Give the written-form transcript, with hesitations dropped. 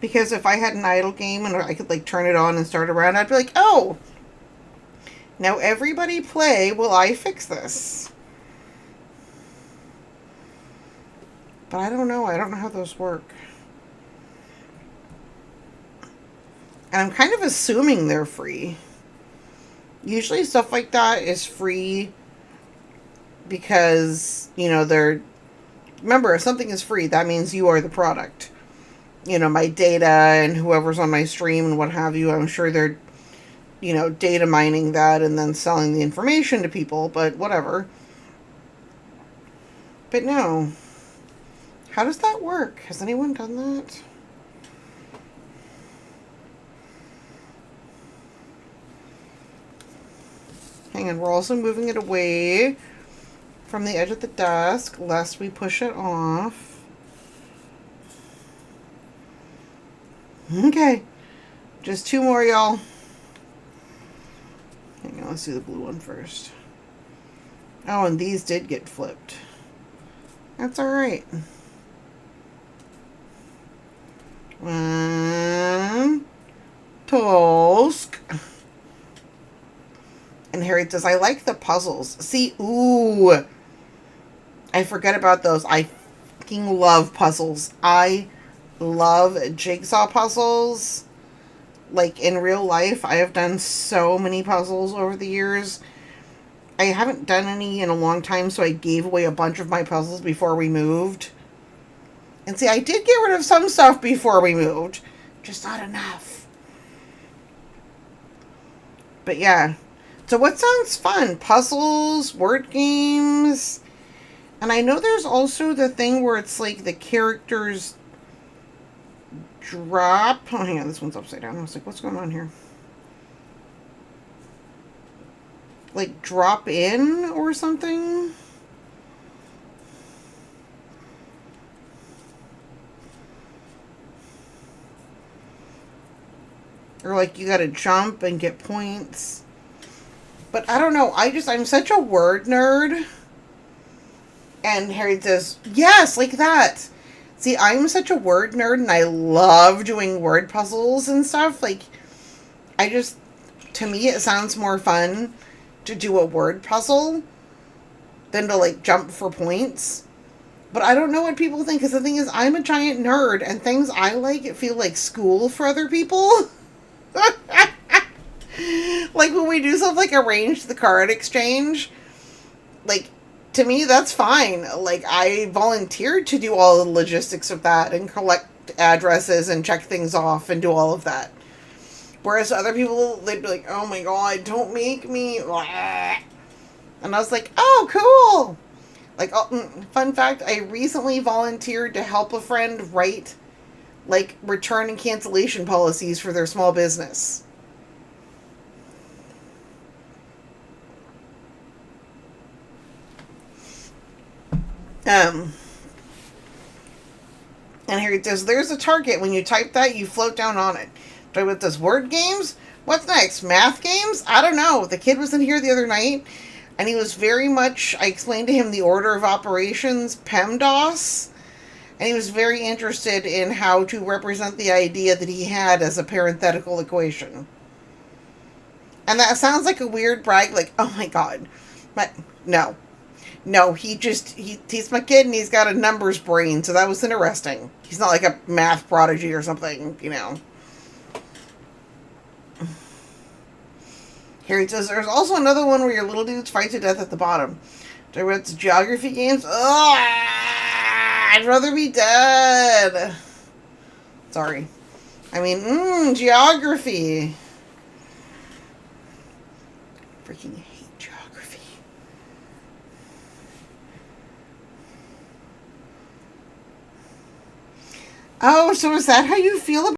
Because if I had an idle game and I could like turn it on and start around, I'd be like, oh, now everybody play while I fix this. But I don't know. I don't know how those work. And I'm kind of assuming they're free. Usually stuff like that is free because, they're... Remember, if something is free, that means you are the product. My data and whoever's on my stream and what have you, I'm sure they're, data mining that and then selling the information to people, but whatever. But no. How does that work? Has anyone done that? Hang on, we're also moving it away from the edge of the desk, lest we push it off. Okay. Just 2 more, y'all. Hang on, let's do the blue one first. Oh, and these did get flipped. That's alright. 1. Tosk. And Harry says, I like the puzzles. See, ooh. I forget about those. I fucking love puzzles. I love jigsaw puzzles. Like, in real life, I have done so many puzzles over the years. I haven't done any in a long time, so I gave away a bunch of my puzzles before we moved. And see, I did get rid of some stuff before we moved. Just not enough. But yeah. So what sounds fun? Puzzles, word games. And I know there's also the thing where it's like the characters drop. Oh, hang on, this one's upside down. I was like, what's going on here? Like drop in or something? Or like you gotta jump and get points. But I don't know. I'm such a word nerd. And Harry says, yes, like that. See, I'm such a word nerd and I love doing word puzzles and stuff. Like, to me, it sounds more fun to do a word puzzle than to, like, jump for points. But I don't know what people think, because the thing is, I'm a giant nerd, and things I like feel like school for other people. Like, when we do stuff like arrange the card exchange, like, to me, that's fine. Like, I volunteered to do all the logistics of that and collect addresses and check things off and do all of that. Whereas other people, they'd be like, oh my god, don't make me... And I was like, oh, cool! Like, fun fact, I recently volunteered to help a friend write, like, return and cancellation policies for their small business. And here it says, there's a target. When you type that, you float down on it. Play with this word games? What's next? Math games? I don't know. The kid was in here the other night, and he was very much, I explained to him the order of operations, PEMDAS, and he was very interested in how to represent the idea that he had as a parenthetical equation. And that sounds like a weird brag, like, oh my god. But no. No, he's my kid and he's got a numbers brain, so that was interesting. He's not like a math prodigy or something, Here it says, there's also another one where your little dudes fight to death at the bottom. It's geography games. Ugh, I'd rather be dead. Sorry. I mean, geography. Freaking hate geography. Oh, so is that how you feel about